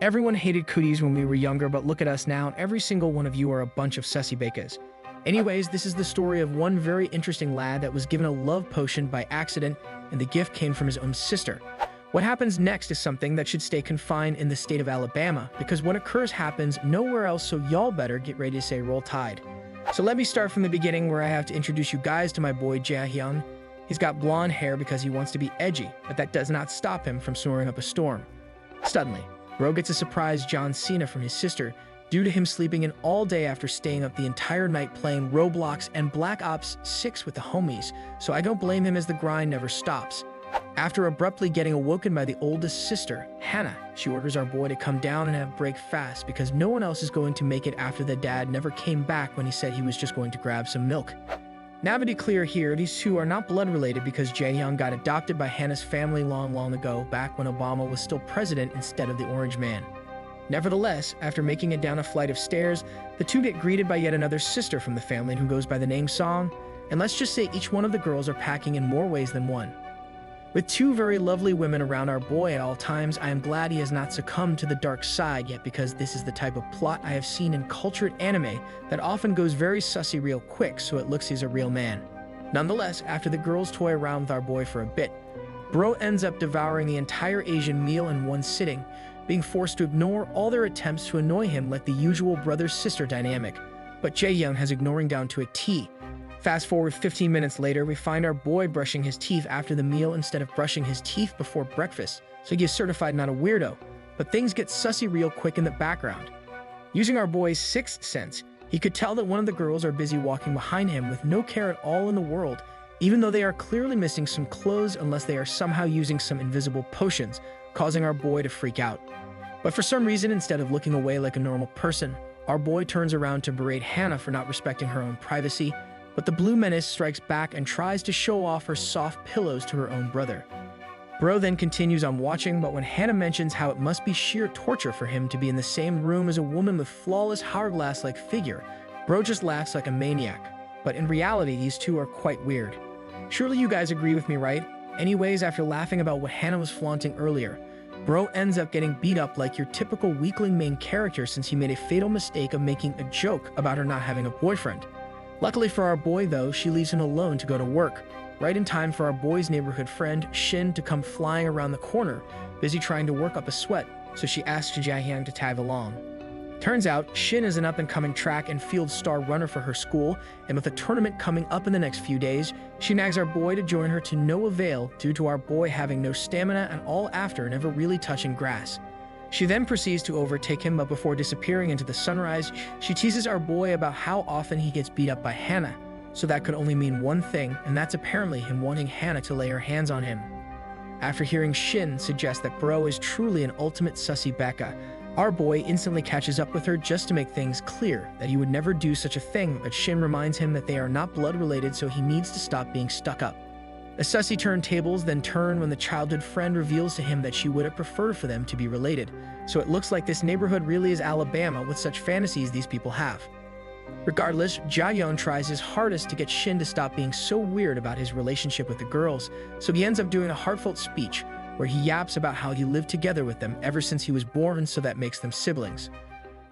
Everyone hated cooties when we were younger, but look at us now, and every single one of you are a bunch of sussy bakas. Anyways, this is the story of one very interesting lad that was given a love potion by accident, and the gift came from his own sister. What happens next is something that should stay confined in the state of Alabama, because what occurs happens nowhere else, so y'all better get ready to say roll tide. So let me start from the beginning, where I have to introduce you guys to my boy Jaehyung. He's got blonde hair because he wants to be edgy, but that does not stop him from snoring up a storm. Suddenly, bro gets a surprise John Cena from his sister due to him sleeping in all day after staying up the entire night playing Roblox and Black Ops 6 with the homies, so I don't blame him as the grind never stops. After abruptly getting awoken by the oldest sister, Hannah, she orders our boy to come down and have break fast because no one else is going to make it after the dad never came back when he said he was just going to grab some milk. Now to be clear here, these two are not blood related because Jaehyung got adopted by Hannah's family long ago, back when Obama was still president instead of the Orange Man. Nevertheless, after making it down a flight of stairs, the two get greeted by yet another sister from the family who goes by the name Song, and let's just say each one of the girls are packing in more ways than one. With two very lovely women around our boy at all times, I am glad he has not succumbed to the dark side yet, because this is the type of plot I have seen in cultured anime that often goes very sussy real quick, so it looks he's a real man. Nonetheless, after the girls toy around with our boy for a bit, bro ends up devouring the entire Asian meal in one sitting, being forced to ignore all their attempts to annoy him like the usual brother-sister dynamic, but Jaehyung has ignoring down to a T. Fast forward 15 minutes later, we find our boy brushing his teeth after the meal instead of brushing his teeth before breakfast, so he is certified not a weirdo, but things get sussy real quick in the background. Using our boy's sixth sense, he could tell that one of the girls are busy walking behind him with no care at all in the world, even though they are clearly missing some clothes unless they are somehow using some invisible potions, causing our boy to freak out. But for some reason, instead of looking away like a normal person, our boy turns around to berate Hannah for not respecting her own privacy, but the blue menace strikes back and tries to show off her soft pillows to her own brother. Bro then continues on watching, but when Hannah mentions how it must be sheer torture for him to be in the same room as a woman with flawless hourglass-like figure, bro just laughs like a maniac. But in reality, these two are quite weird. Surely you guys agree with me, right? Anyways, after laughing about what Hannah was flaunting earlier, bro ends up getting beat up like your typical weakling main character, since he made a fatal mistake of making a joke about her not having a boyfriend. Luckily for our boy though, she leaves him alone to go to work, right in time for our boy's neighborhood friend, Shin, to come flying around the corner, busy trying to work up a sweat, so she asks Jaehyung to tag along. Turns out, Shin is an up-and-coming track and field star runner for her school, and with a tournament coming up in the next few days, she nags our boy to join her to no avail due to our boy having no stamina and all after never really touching grass. She then proceeds to overtake him, but before disappearing into the sunrise, she teases our boy about how often he gets beat up by Hannah, so that could only mean one thing, and that's apparently him wanting Hannah to lay her hands on him. After hearing Shin suggest that bro is truly an ultimate sussy Becca, our boy instantly catches up with her just to make things clear that he would never do such a thing, but Shin reminds him that they are not blood related, so he needs to stop being stuck up. The sussy turntables then turn when the childhood friend reveals to him that she would have preferred for them to be related, so it looks like this neighborhood really is Alabama with such fantasies these people have. Regardless, Jaehyung tries his hardest to get Shin to stop being so weird about his relationship with the girls, so he ends up doing a heartfelt speech where he yaps about how he lived together with them ever since he was born, so that makes them siblings.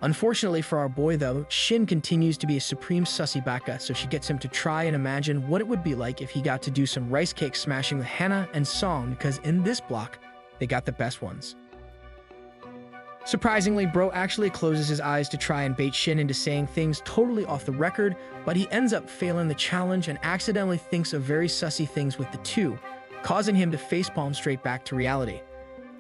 Unfortunately for our boy though, Shin continues to be a supreme sussy baka, so she gets him to try and imagine what it would be like if he got to do some rice cake smashing with Hannah and Song, because in this block, they got the best ones. Surprisingly, bro actually closes his eyes to try and bait Shin into saying things totally off the record, but he ends up failing the challenge and accidentally thinks of very sussy things with the two, causing him to facepalm straight back to reality.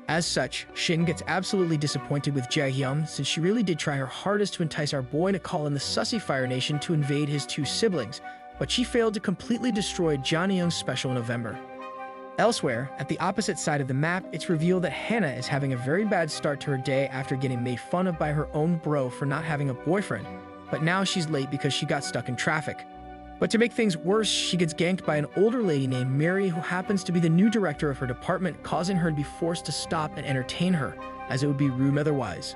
As such, Shin gets absolutely disappointed with Jaehyung, since she really did try her hardest to entice our boy to call in the Sussy Fire Nation to invade his two siblings, but she failed to completely destroy Johnnyung's special November. Elsewhere, at the opposite side of the map, it's revealed that Hannah is having a very bad start to her day after getting made fun of by her own bro for not having a boyfriend, but now she's late because she got stuck in traffic. But to make things worse, she gets ganked by an older lady named Mary, who happens to be the new director of her department, causing her to be forced to stop and entertain her, as it would be rude otherwise.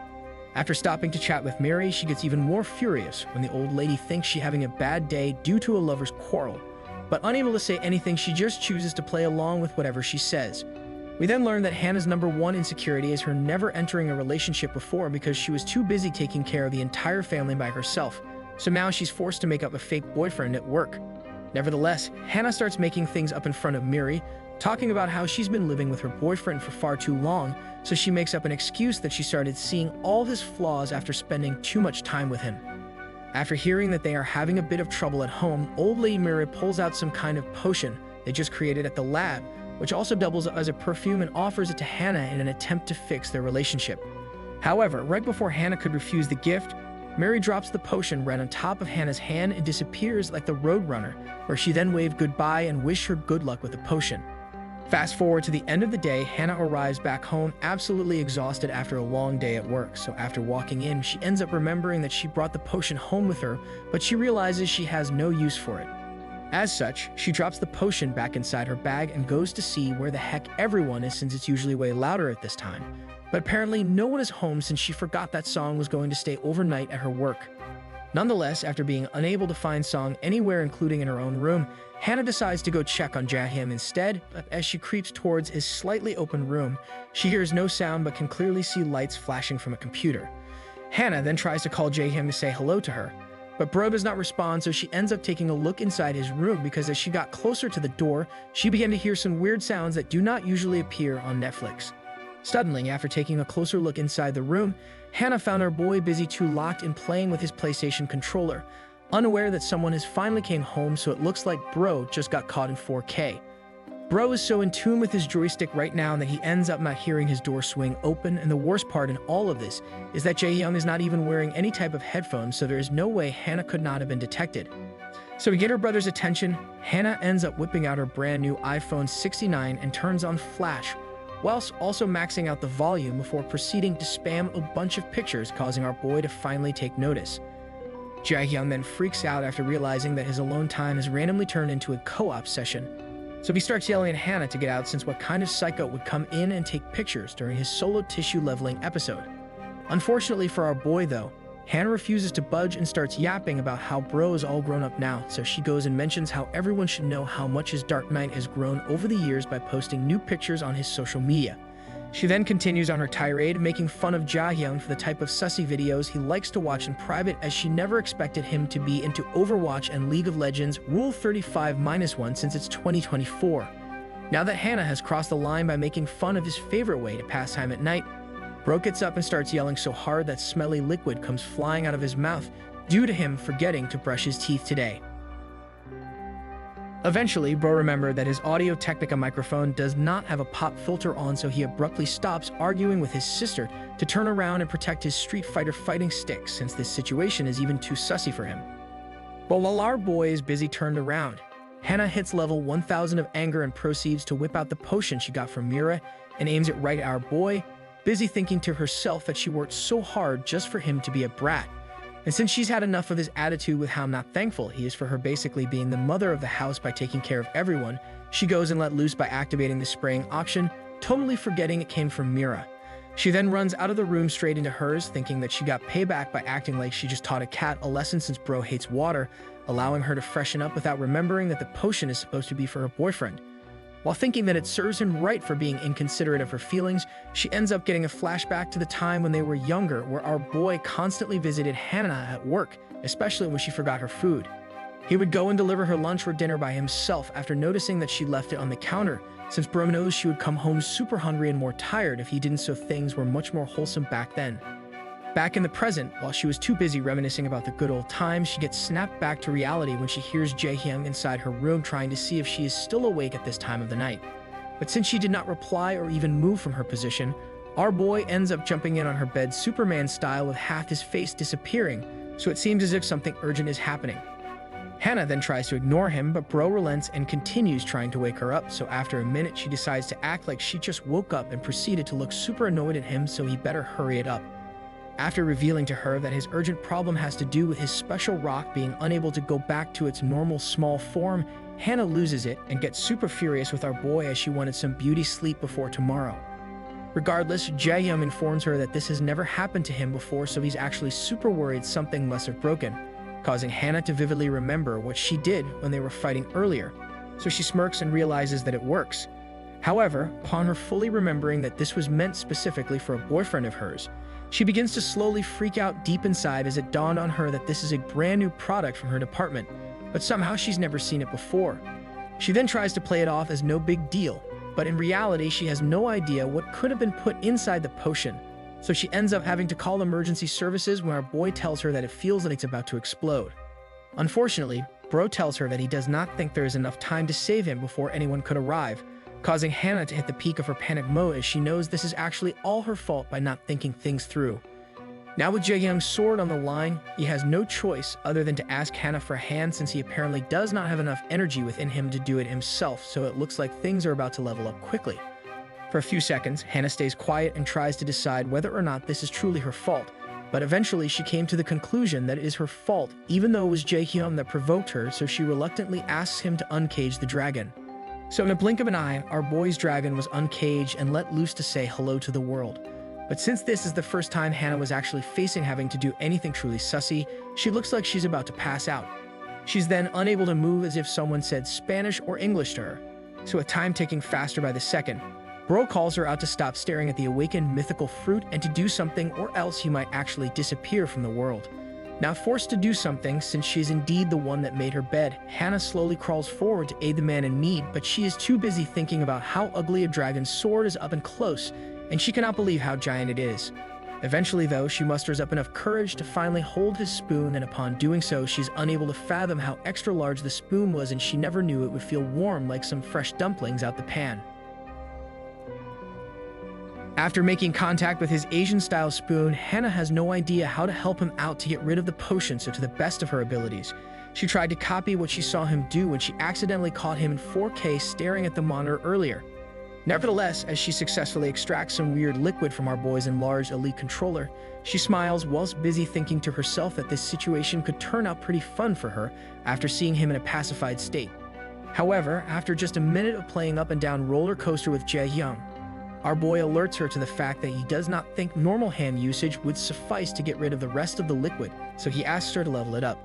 After stopping to chat with Mary, she gets even more furious when the old lady thinks she's having a bad day due to a lover's quarrel. But unable to say anything, she just chooses to play along with whatever she says. We then learn that Hannah's number one insecurity is her never entering a relationship before because she was too busy taking care of the entire family by herself, so now she's forced to make up a fake boyfriend at work. Nevertheless, Hannah starts making things up in front of Miri, talking about how she's been living with her boyfriend for far too long, so she makes up an excuse that she started seeing all his flaws after spending too much time with him. After hearing that they are having a bit of trouble at home, old lady Miri pulls out some kind of potion they just created at the lab, which also doubles as a perfume, and offers it to Hannah in an attempt to fix their relationship. However, right before Hannah could refuse the gift, Mary drops the potion right on top of Hannah's hand and disappears like the Roadrunner, where she then waved goodbye and wished her good luck with the potion. Fast forward to the end of the day, Hannah arrives back home absolutely exhausted after a long day at work, so after walking in, she ends up remembering that she brought the potion home with her, but she realizes she has no use for it. As such, she drops the potion back inside her bag and goes to see where the heck everyone is, since it's usually way louder at this time. But apparently no one is home since she forgot that Song was going to stay overnight at her work. Nonetheless, after being unable to find Song anywhere including in her own room, Hannah decides to go check on Jaehyun instead, but as she creeps towards his slightly open room, she hears no sound but can clearly see lights flashing from a computer. Hannah then tries to call Jaehyun to say hello to her, but bro does not respond, so she ends up taking a look inside his room because as she got closer to the door, she began to hear some weird sounds that do not usually appear on Netflix. Suddenly, after taking a closer look inside the room, Hannah found her boy busy too locked in playing with his PlayStation controller, unaware that someone has finally came home, so it looks like bro just got caught in 4K. Bro is so in tune with his joystick right now that he ends up not hearing his door swing open, and the worst part in all of this is that Jaehyun is not even wearing any type of headphones, so there is no way Hannah could not have been detected. So to get her brother's attention, Hannah ends up whipping out her brand new iPhone 69 and turns on Flash, whilst also maxing out the volume before proceeding to spam a bunch of pictures, causing our boy to finally take notice. Jaehyun then freaks out after realizing that his alone time has randomly turned into a co-op session. So he starts yelling at Hannah to get out, since what kind of psycho would come in and take pictures during his solo tissue leveling episode. Unfortunately for our boy though, Hannah refuses to budge and starts yapping about how bro is all grown up now, so she goes and mentions how everyone should know how much his Dark Knight has grown over the years by posting new pictures on his social media. She then continues on her tirade, making fun of Jaehyun for the type of sussy videos he likes to watch in private, as she never expected him to be into Overwatch and League of Legends Rule 35-1 since it's 2024. Now that Hannah has crossed the line by making fun of his favorite way to pass time at night, bro gets up and starts yelling so hard that smelly liquid comes flying out of his mouth due to him forgetting to brush his teeth today. Eventually, bro remembered that his Audio-Technica microphone does not have a pop filter on, so he abruptly stops arguing with his sister to turn around and protect his Street Fighter fighting stick, since this situation is even too sussy for him. But while our boy is busy turned around, Hannah hits level 1000 of anger and proceeds to whip out the potion she got from Mira and aims it right at our boy, busy thinking to herself that she worked so hard just for him to be a brat. And since she's had enough of his attitude with how not thankful he is for her basically being the mother of the house by taking care of everyone, she goes and let loose by activating the spraying option, totally forgetting it came from Mira. She then runs out of the room straight into hers, thinking that she got payback by acting like she just taught a cat a lesson since bro hates water, allowing her to freshen up without remembering that the potion is supposed to be for her boyfriend. While thinking that it serves him right for being inconsiderate of her feelings, she ends up getting a flashback to the time when they were younger, where our boy constantly visited Hannah at work, especially when she forgot her food. He would go and deliver her lunch or dinner by himself after noticing that she left it on the counter, since bro knows she would come home super hungry and more tired if he didn't, so things were much more wholesome back then. Back in the present, while she was too busy reminiscing about the good old times, she gets snapped back to reality when she hears Jaehyun inside her room trying to see if she is still awake at this time of the night. But since she did not reply or even move from her position, our boy ends up jumping in on her bed Superman style with half his face disappearing, so it seems as if something urgent is happening. Hannah then tries to ignore him, but bro relents and continues trying to wake her up, so after a minute she decides to act like she just woke up and proceeded to look super annoyed at him, so he better hurry it up. After revealing to her that his urgent problem has to do with his special rock being unable to go back to its normal small form, Hannah loses it and gets super furious with our boy as she wanted some beauty sleep before tomorrow. Regardless, Jaehyun informs her that this has never happened to him before, so he's actually super worried something must have broken, causing Hannah to vividly remember what she did when they were fighting earlier, so she smirks and realizes that it works. However, upon her fully remembering that this was meant specifically for a boyfriend of hers, she begins to slowly freak out deep inside as it dawned on her that this is a brand new product from her department, but somehow she's never seen it before. She then tries to play it off as no big deal, but in reality she has no idea what could have been put inside the potion, so she ends up having to call emergency services when our boy tells her that it feels like it's about to explode. Unfortunately, Bro tells her that he does not think there is enough time to save him before anyone could arrive, causing Hannah to hit the peak of her panic mode as she knows this is actually all her fault by not thinking things through. Now with Jae-hyung's sword on the line, he has no choice other than to ask Hannah for a hand since he apparently does not have enough energy within him to do it himself, so it looks like things are about to level up quickly. For a few seconds, Hannah stays quiet and tries to decide whether or not this is truly her fault, but eventually she came to the conclusion that it is her fault even though it was Jae-hyung that provoked her, so she reluctantly asks him to uncage the dragon. So in a blink of an eye, our boy's dragon was uncaged and let loose to say hello to the world. But since this is the first time Hannah was actually facing having to do anything truly sussy, she looks like she's about to pass out. She's then unable to move as if someone said Spanish or English to her. So with time ticking faster by the second, Bro calls her out to stop staring at the awakened mythical fruit and to do something or else he might actually disappear from the world. Now forced to do something since she is indeed the one that made her bed, Hannah slowly crawls forward to aid the man in need, but she is too busy thinking about how ugly a dragon's sword is up and close, and she cannot believe how giant it is. Eventually though, she musters up enough courage to finally hold his spoon, and upon doing so, she's unable to fathom how extra large the spoon was, and she never knew it would feel warm like some fresh dumplings out the pan. After making contact with his Asian-style spoon, Hannah has no idea how to help him out to get rid of the potion, so to the best of her abilities, she tried to copy what she saw him do when she accidentally caught him in 4K staring at the monitor earlier. Nevertheless, as she successfully extracts some weird liquid from our boy's enlarged elite controller, she smiles whilst busy thinking to herself that this situation could turn out pretty fun for her after seeing him in a pacified state. However, after just a minute of playing up and down roller coaster with Jae-hyung, our boy alerts her to the fact that he does not think normal hand usage would suffice to get rid of the rest of the liquid, so he asks her to level it up.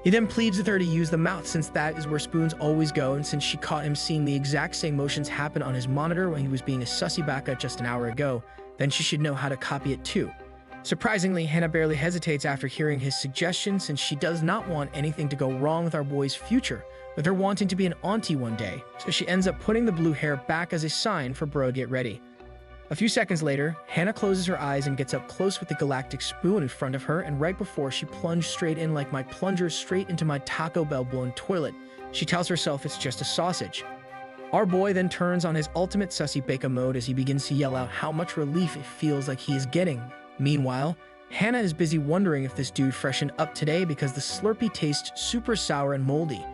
He then pleads with her to use the mouth since that is where spoons always go, and since she caught him seeing the exact same motions happen on his monitor when he was being a sussy baka just an hour ago, then she should know how to copy it too. Surprisingly, Hannah barely hesitates after hearing his suggestion since she does not want anything to go wrong with our boy's future, with her wanting to be an auntie one day, so she ends up putting the blue hair back as a sign for bro to get ready. A few seconds later, Hannah closes her eyes and gets up close with the galactic spoon in front of her, and right before she plunged straight in like my plunger straight into my Taco Bell blown toilet, she tells herself it's just a sausage. Our boy then turns on his ultimate sussy baka mode as he begins to yell out how much relief it feels like he is getting. Meanwhile, Hannah is busy wondering if this dude freshened up today because the Slurpee tastes super sour and moldy.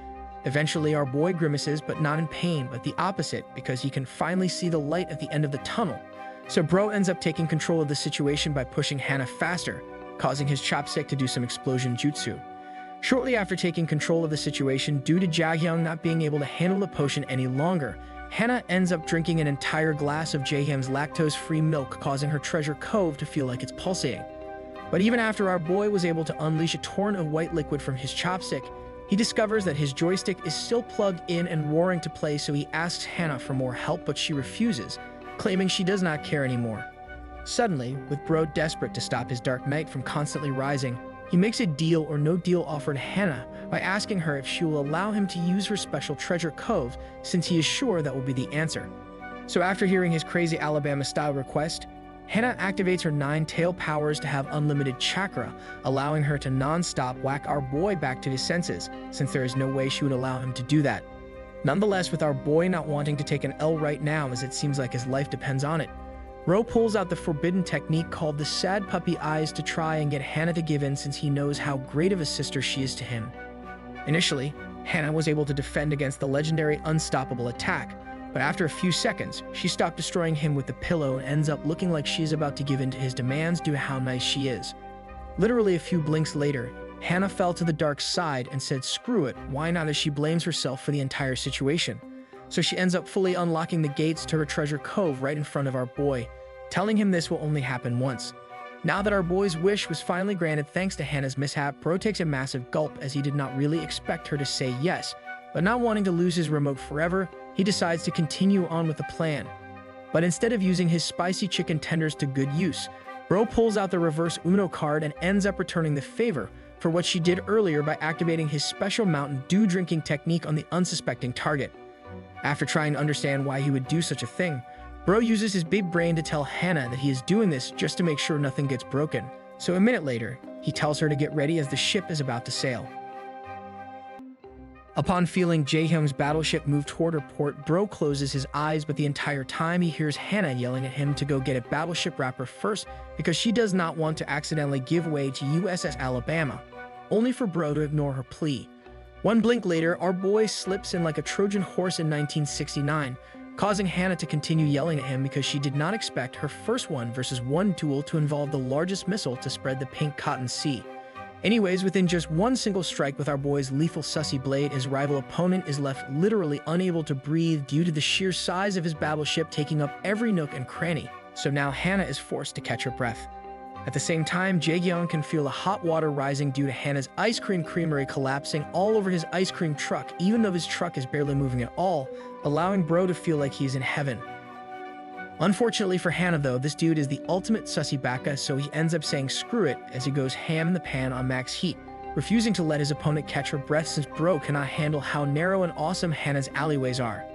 Eventually, our boy grimaces, but not in pain, but the opposite, because he can finally see the light at the end of the tunnel. So bro ends up taking control of the situation by pushing Hannah faster, causing his chopstick to do some explosion jutsu. Shortly after taking control of the situation, due to Jae-hyung not being able to handle the potion any longer, Hannah ends up drinking an entire glass of Jae-hyung's lactose-free milk, causing her treasure cove to feel like it's pulsating. But even after our boy was able to unleash a torrent of white liquid from his chopstick, he discovers that his joystick is still plugged in and roaring to play, so he asks Hannah for more help, but she refuses, claiming she does not care anymore. Suddenly, with Bro desperate to stop his dark night from constantly rising, he makes a deal or no deal offer to Hannah by asking her if she will allow him to use her special treasure cove, since he is sure that will be the answer. So after hearing his crazy Alabama-style request, Hannah activates her 9-tail powers to have unlimited chakra, allowing her to non-stop whack our boy back to his senses, since there is no way she would allow him to do that. Nonetheless, with our boy not wanting to take an L right now as it seems like his life depends on it, Ro pulls out the forbidden technique called the sad puppy eyes to try and get Hannah to give in, since he knows how great of a sister she is to him. Initially, Hannah was able to defend against the legendary unstoppable attack, but after a few seconds, she stopped destroying him with the pillow and ends up looking like she is about to give in to his demands due to how nice she is. Literally a few blinks later, Hannah fell to the dark side and said screw it, why not, as she blames herself for the entire situation. So she ends up fully unlocking the gates to her treasure cove right in front of our boy, telling him this will only happen once. Now that our boy's wish was finally granted thanks to Hannah's mishap, Bro takes a massive gulp as he did not really expect her to say yes, but not wanting to lose his remote forever, he decides to continue on with the plan. But instead of using his spicy chicken tenders to good use, Bro pulls out the reverse Uno card and ends up returning the favor for what she did earlier by activating his special Mountain Dew drinking technique on the unsuspecting target. After trying to understand why he would do such a thing, Bro uses his big brain to tell Hannah that he is doing this just to make sure nothing gets broken. So a minute later, he tells her to get ready as the ship is about to sail. Upon feeling Jaehyung's battleship move toward her port, Bro closes his eyes, but the entire time he hears Hannah yelling at him to go get a battleship wrapper first because she does not want to accidentally give way to USS Alabama, only for Bro to ignore her plea. One blink later, our boy slips in like a Trojan horse in 1969, causing Hannah to continue yelling at him because she did not expect her first 1-versus-1 duel to involve the largest missile to spread the pink cotton sea. Anyways, within just one single strike with our boy's lethal sussy blade, his rival opponent is left literally unable to breathe due to the sheer size of his battleship taking up every nook and cranny. So now Hannah is forced to catch her breath. At the same time, Jaehyung can feel the hot water rising due to Hannah's ice cream creamery collapsing all over his ice cream truck, even though his truck is barely moving at all, allowing Bro to feel like he's in heaven. Unfortunately for Hannah though, this dude is the ultimate sussy baka, so he ends up saying screw it as he goes ham in the pan on max heat, refusing to let his opponent catch her breath since Bro cannot handle how narrow and awesome Hannah's alleyways are.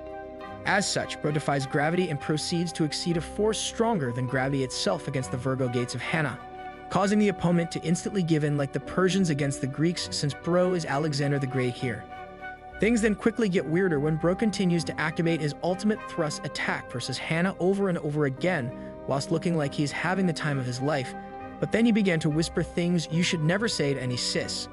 As such, Bro defies gravity and proceeds to exceed a force stronger than gravity itself against the Virgo gates of Hannah, causing the opponent to instantly give in like the Persians against the Greeks since Bro is Alexander the Great here. Things then quickly get weirder when Bro continues to activate his ultimate thrust attack versus Hannah over and over again, whilst looking like he's having the time of his life, but then he began to whisper things you should never say to any sis.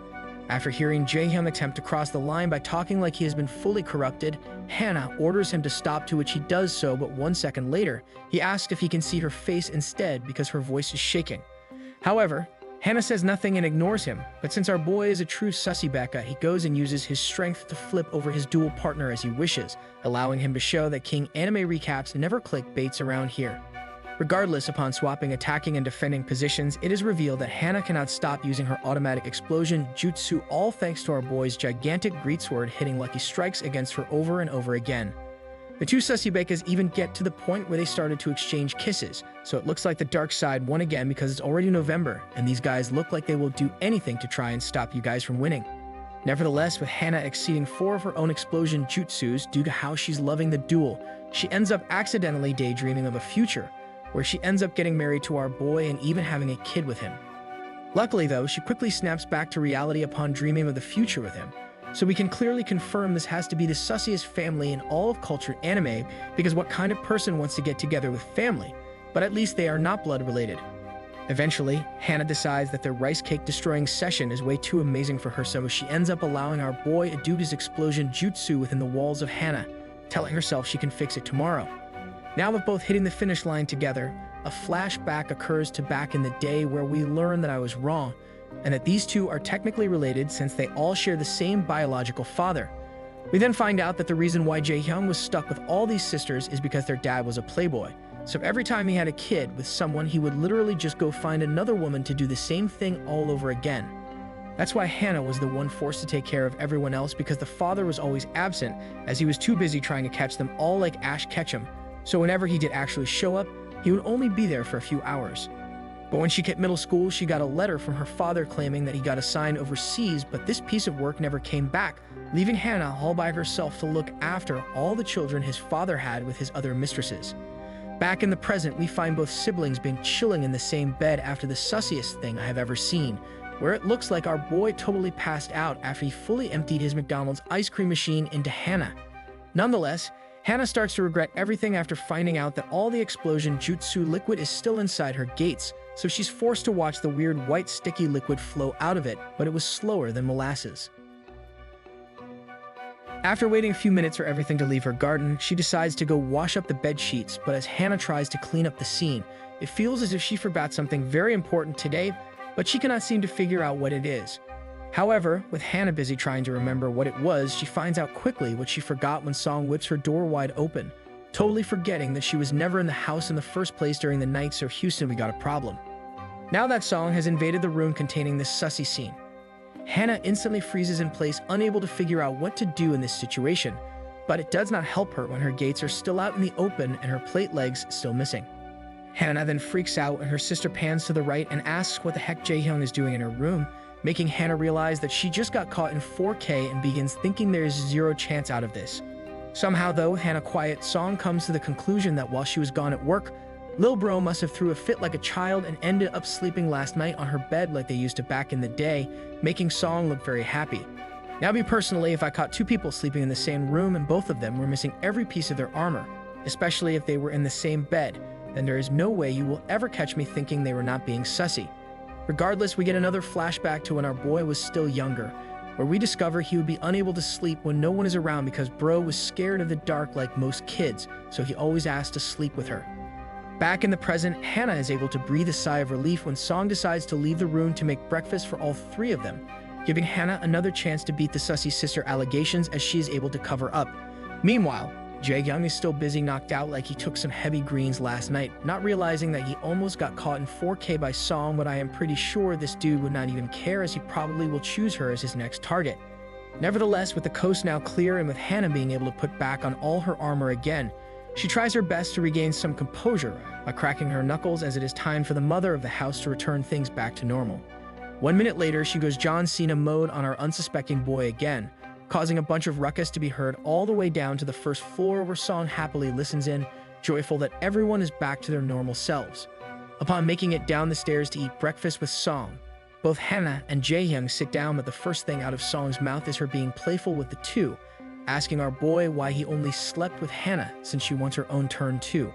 After hearing Jaehyung attempt to cross the line by talking like he has been fully corrupted, Hannah orders him to stop, to which he does so, but 1 second later, he asks if he can see her face instead because her voice is shaking. However, Hannah says nothing and ignores him, but since our boy is a true sussy baka, he goes and uses his strength to flip over his dual partner as he wishes, allowing him to show that King Anime recaps never click baits around here. Regardless, upon swapping attacking and defending positions, it is revealed that Hannah cannot stop using her automatic explosion jutsu, all thanks to our boy's gigantic greatsword hitting lucky strikes against her over and over again. The two sussy bakas even get to the point where they started to exchange kisses, so it looks like the dark side won again because it's already November, and these guys look like they will do anything to try and stop you guys from winning. Nevertheless, with Hannah exceeding 4 of her own explosion jutsus due to how she's loving the duel, she ends up accidentally daydreaming of a future, where she ends up getting married to our boy and even having a kid with him. Luckily though, she quickly snaps back to reality upon dreaming of the future with him, so we can clearly confirm this has to be the sussiest family in all of cultured anime, because what kind of person wants to get together with family? But at least they are not blood related. Eventually, Hannah decides that their rice cake destroying session is way too amazing for her, so she ends up allowing our boy to do his explosion jutsu within the walls of Hannah, telling herself she can fix it tomorrow. Now with both hitting the finish line together, a flashback occurs to back in the day where we learn that I was wrong, and that these two are technically related since they all share the same biological father. We then find out that the reason why Jaehyung was stuck with all these sisters is because their dad was a playboy. So every time he had a kid with someone, he would literally just go find another woman to do the same thing all over again. That's why Hannah was the one forced to take care of everyone else, because the father was always absent as he was too busy trying to catch them all like Ash Ketchum. So whenever he did actually show up, he would only be there for a few hours. But when she hit middle school, she got a letter from her father claiming that he got assigned overseas, but this piece of work never came back, leaving Hannah all by herself to look after all the children his father had with his other mistresses. Back in the present, we find both siblings being chilling in the same bed after the sussiest thing I have ever seen, where it looks like our boy totally passed out after he fully emptied his McDonald's ice cream machine into Hannah. Nonetheless, Hannah starts to regret everything after finding out that all the explosion jutsu liquid is still inside her gates, so she's forced to watch the weird white sticky liquid flow out of it, but it was slower than molasses. After waiting a few minutes for everything to leave her garden, she decides to go wash up the bed sheets, but as Hannah tries to clean up the scene, it feels as if she forgot something very important today, but she cannot seem to figure out what it is. However, with Hannah busy trying to remember what it was, she finds out quickly what she forgot when Song whips her door wide open, totally forgetting that she was never in the house in the first place during the night, so Houston, we got a problem. Now that Song has invaded the room containing this sussy scene, Hannah instantly freezes in place, unable to figure out what to do in this situation, but it does not help her when her gates are still out in the open and her plate legs still missing. Hannah then freaks out and her sister pans to the right and asks what the heck Jaehyung is doing in her room, making Hannah realize that she just got caught in 4K and begins thinking there is zero chance out of this. Somehow though, Hannah quiet Song comes to the conclusion that while she was gone at work, Lil Bro must have threw a fit like a child and ended up sleeping last night on her bed like they used to back in the day, making Song look very happy. Now me personally, if I caught two people sleeping in the same room and both of them were missing every piece of their armor, especially if they were in the same bed, then there is no way you will ever catch me thinking they were not being sussy. Regardless, we get another flashback to when our boy was still younger, where we discover he would be unable to sleep when no one is around because bro was scared of the dark like most kids, so he always asked to sleep with her. Back in the present, Hannah is able to breathe a sigh of relief when Song decides to leave the room to make breakfast for all three of them, giving Hannah another chance to beat the sussy sister allegations as she is able to cover up. Meanwhile, Jaehyung is still busy knocked out like he took some heavy greens last night, not realizing that he almost got caught in 4K by Song, but I am pretty sure this dude would not even care as he probably will choose her as his next target. Nevertheless, with the coast now clear and with Hannah being able to put back on all her armor again, she tries her best to regain some composure by cracking her knuckles as it is time for the mother of the house to return things back to normal. 1 minute later, she goes John Cena mode on our unsuspecting boy again, causing a bunch of ruckus to be heard all the way down to the first floor where Song happily listens in, joyful that everyone is back to their normal selves. Upon making it down the stairs to eat breakfast with Song, both Hannah and Jaehyung sit down, but the first thing out of Song's mouth is her being playful with the two, asking our boy why he only slept with Hannah since she wants her own turn too.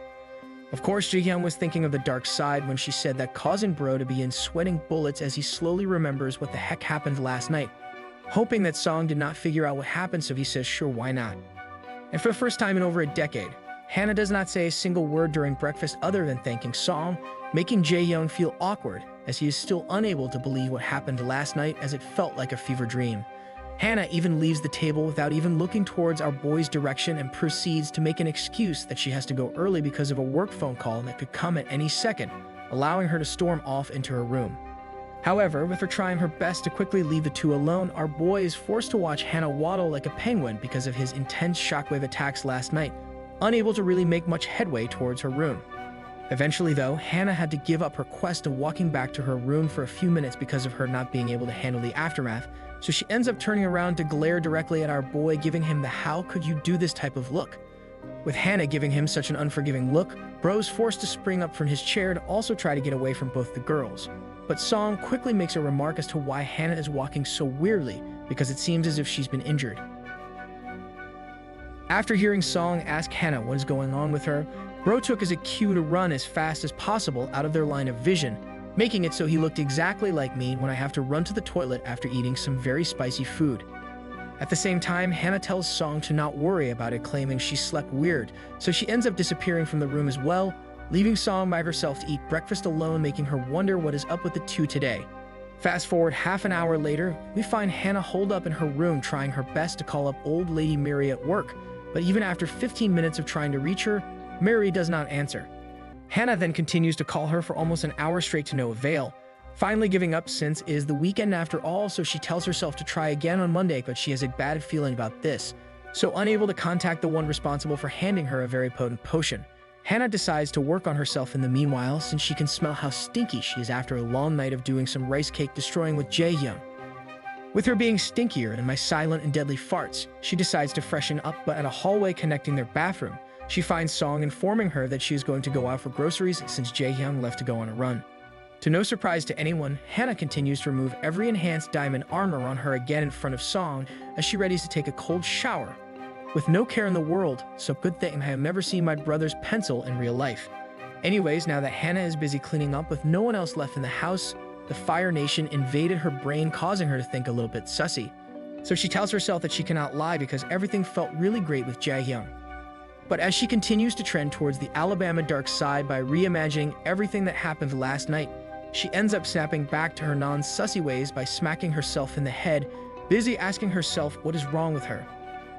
Of course, Jaehyung was thinking of the dark side when she said that, causing bro to begin sweating bullets as he slowly remembers what the heck happened last night, hoping that Song did not figure out what happened, so he says sure, why not. And for the first time in over a decade, Hannah does not say a single word during breakfast other than thanking Song, making Jaehyung feel awkward as he is still unable to believe what happened last night as it felt like a fever dream. Hannah even leaves the table without even looking towards our boy's direction and proceeds to make an excuse that she has to go early because of a work phone call that could come at any second, allowing her to storm off into her room. However, with her trying her best to quickly leave the two alone, our boy is forced to watch Hannah waddle like a penguin because of his intense shockwave attacks last night, unable to really make much headway towards her room. Eventually though, Hannah had to give up her quest of walking back to her room for a few minutes because of her not being able to handle the aftermath, so she ends up turning around to glare directly at our boy, giving him the "how could you do this" type of look. With Hannah giving him such an unforgiving look, bro's forced to spring up from his chair to also try to get away from both the girls. But Song quickly makes a remark as to why Hannah is walking so weirdly, because it seems as if she's been injured. After hearing Song ask Hannah what is going on with her, bro took as a cue to run as fast as possible out of their line of vision, making it so he looked exactly like me when I have to run to the toilet after eating some very spicy food. At the same time, Hannah tells Song to not worry about it, claiming she slept weird, so she ends up disappearing from the room as well, leaving Song by herself to eat breakfast alone, making her wonder what is up with the two today. Fast forward half an hour later, we find Hannah holed up in her room trying her best to call up old lady Mary at work, but even after 15 minutes of trying to reach her, Mary does not answer. Hannah then continues to call her for almost an hour straight to no avail, finally giving up since it is the weekend after all, so she tells herself to try again on Monday, but she has a bad feeling about this. So unable to contact the one responsible for handing her a very potent potion, Hannah decides to work on herself in the meanwhile, since she can smell how stinky she is after a long night of doing some rice cake destroying with Jaehyung. With her being stinkier than my silent and deadly farts, she decides to freshen up, but at a hallway connecting their bathroom, she finds Song informing her that she is going to go out for groceries since Jaehyung left to go on a run. To no surprise to anyone, Hannah continues to remove every enhanced diamond armor on her again in front of Song as she readies to take a cold shower. With no care in the world, so good thing I have never seen my brother's pencil in real life. Anyways, now that Hannah is busy cleaning up with no one else left in the house, the Fire Nation invaded her brain, causing her to think a little bit sussy. So she tells herself that she cannot lie because everything felt really great with Jaehyung. But as she continues to trend towards the Alabama dark side by reimagining everything that happened last night, she ends up snapping back to her non-sussy ways by smacking herself in the head, busy asking herself what is wrong with her.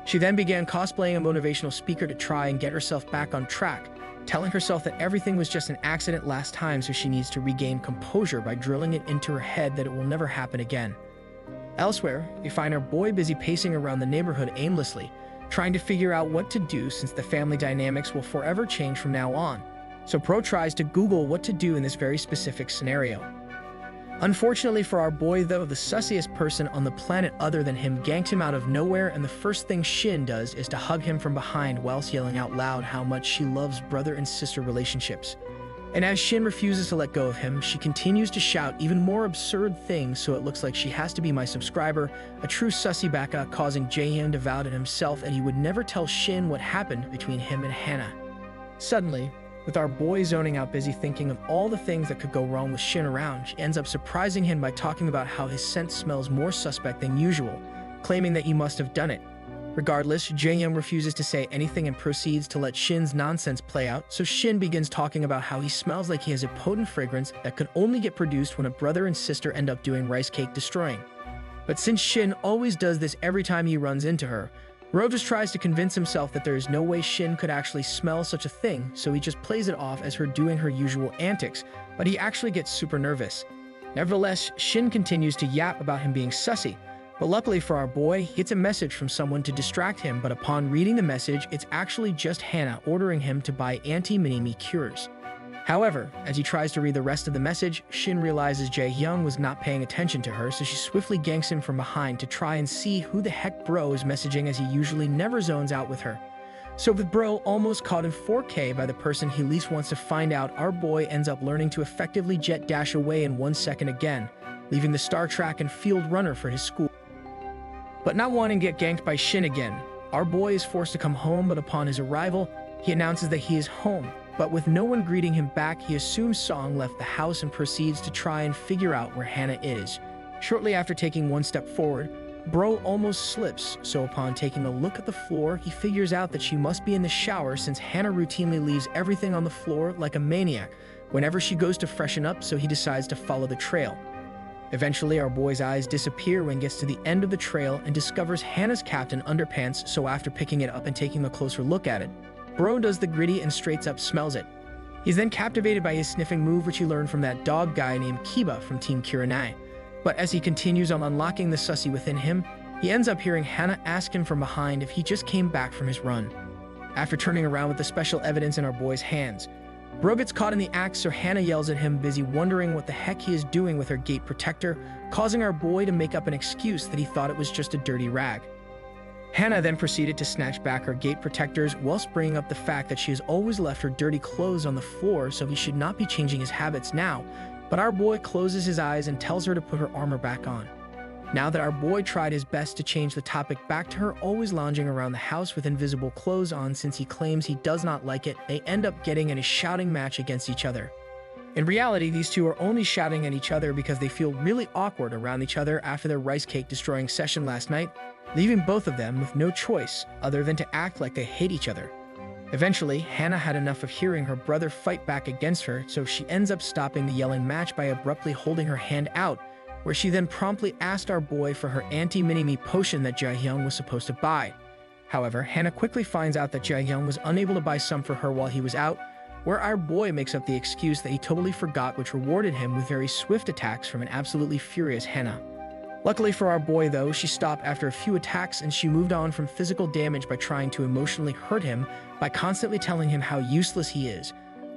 She then began cosplaying a motivational speaker to try and get herself back on track, telling herself that everything was just an accident last time, so she needs to regain composure by drilling it into her head that it will never happen again. Elsewhere, we find our boy busy pacing around the neighborhood aimlessly, trying to figure out what to do since the family dynamics will forever change from now on. So Bro tries to Google what to do in this very specific scenario. Unfortunately for our boy though, the sussiest person on the planet other than him ganked him out of nowhere, and the first thing Shin does is to hug him from behind whilst yelling out loud how much she loves brother and sister relationships. And as Shin refuses to let go of him, she continues to shout even more absurd things, so it looks like she has to be my subscriber, a true sussy baka, causing Jaehyun to vow to himself and he would never tell Shin what happened between him and Hana. Suddenly, with our boy zoning out busy thinking of all the things that could go wrong with Shin around, she ends up surprising him by talking about how his scent smells more suspect than usual, claiming that he must have done it. Regardless, Jaehyun refuses to say anything and proceeds to let Shin's nonsense play out, so Shin begins talking about how he smells like he has a potent fragrance that could only get produced when a brother and sister end up doing rice cake destroying. But since Shin always does this every time he runs into her, Ro just tries to convince himself that there is no way Shin could actually smell such a thing, so he just plays it off as her doing her usual antics, but he actually gets super nervous. Nevertheless, Shin continues to yap about him being sussy, but luckily for our boy, he gets a message from someone to distract him, but upon reading the message, it's actually just Hana ordering him to buy anti-mini-me cures. However, as he tries to read the rest of the message, Shin realizes Jaehyun was not paying attention to her, so she swiftly ganks him from behind to try and see who the heck Bro is messaging, as he usually never zones out with her. So with Bro almost caught in 4K by the person he least wants to find out, our boy ends up learning to effectively jet dash away in 1 second again, leaving the star track and field runner for his school. But not wanting to get ganked by Shin again, our boy is forced to come home, but upon his arrival, he announces that he is home. But with no one greeting him back, he assumes Song left the house and proceeds to try and figure out where Hana is. Shortly after taking one step forward, Bro almost slips, so upon taking a look at the floor, he figures out that she must be in the shower since Hana routinely leaves everything on the floor like a maniac whenever she goes to freshen up, so he decides to follow the trail. Eventually, our boy's eyes disappear when he gets to the end of the trail and discovers Hana's captain underpants, so after picking it up and taking a closer look at it, Bro does the gritty and straight up smells it. He's then captivated by his sniffing move, which he learned from that dog guy named Kiba from Team Kiranai. But as he continues on unlocking the sussy within him, he ends up hearing Hana ask him from behind if he just came back from his run. After turning around with the special evidence in our boy's hands, Bro gets caught in the act, so Hana yells at him, busy wondering what the heck he is doing with her gate protector, causing our boy to make up an excuse that he thought it was just a dirty rag. Hana then proceeded to snatch back her gate protectors whilst bringing up the fact that she has always left her dirty clothes on the floor, so he should not be changing his habits now, but our boy closes his eyes and tells her to put her armor back on. Now that our boy tried his best to change the topic back to her always lounging around the house with invisible clothes on since he claims he does not like it, they end up getting in a shouting match against each other. In reality, these two are only shouting at each other because they feel really awkward around each other after their rice cake destroying session last night, leaving both of them with no choice other than to act like they hate each other. Eventually, Hana had enough of hearing her brother fight back against her, so she ends up stopping the yelling match by abruptly holding her hand out, where she then promptly asked our boy for her anti-mini-me potion that Jaehyun was supposed to buy. However, Hana quickly finds out that Jaehyun was unable to buy some for her while he was out, where our boy makes up the excuse that he totally forgot, which rewarded him with very swift attacks from an absolutely furious Hana. Luckily for our boy though, she stopped after a few attacks and she moved on from physical damage by trying to emotionally hurt him by constantly telling him how useless he is,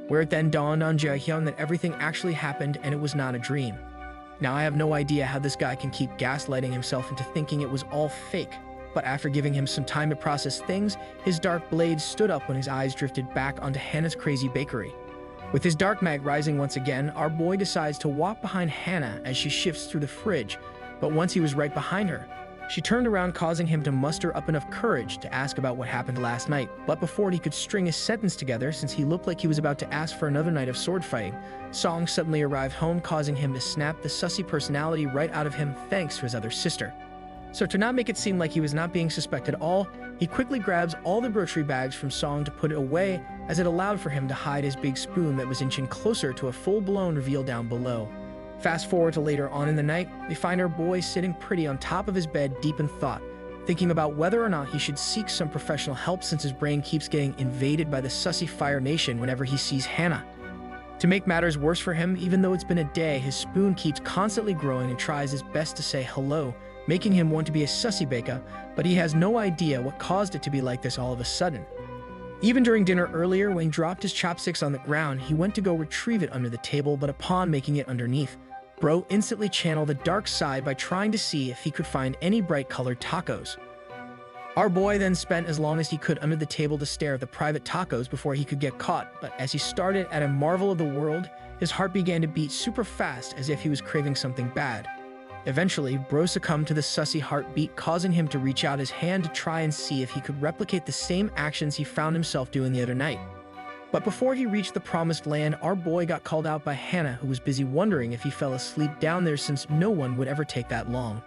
where it then dawned on Jaehyun that everything actually happened and it was not a dream. Now I have no idea how this guy can keep gaslighting himself into thinking it was all fake, but after giving him some time to process things, his dark blade stood up when his eyes drifted back onto Hana's crazy bakery. With his dark mag rising once again, our boy decides to walk behind Hana as she shifts through the fridge, but once he was right behind her, she turned around, causing him to muster up enough courage to ask about what happened last night. But before he could string his sentence together, since he looked like he was about to ask for another night of sword fighting, Song suddenly arrived home, causing him to snap the sussy personality right out of him thanks to his other sister. So to not make it seem like he was not being suspected at all, he quickly grabs all the grocery bags from Song to put it away, as it allowed for him to hide his big spoon that was inching closer to a full-blown reveal down below. Fast forward to later on in the night, we find our boy sitting pretty on top of his bed, deep in thought, thinking about whether or not he should seek some professional help since his brain keeps getting invaded by the sussy Fire Nation whenever he sees Hana. To make matters worse for him, even though it's been a day, his spoon keeps constantly growing and tries his best to say hello, making him want to be a sussy beka, but he has no idea what caused it to be like this all of a sudden. Even during dinner earlier, when he dropped his chopsticks on the ground, he went to go retrieve it under the table, but upon making it underneath, Bro instantly channeled the dark side by trying to see if he could find any bright-colored tacos. Our boy then spent as long as he could under the table to stare at the private tacos before he could get caught, but as he started at a marvel of the world, his heart began to beat super fast as if he was craving something bad. Eventually, Bro succumbed to the sussy heartbeat, causing him to reach out his hand to try and see if he could replicate the same actions he found himself doing the other night. But before he reached the promised land, our boy got called out by Hannah, who was busy wondering if he fell asleep down there since no one would ever take that long.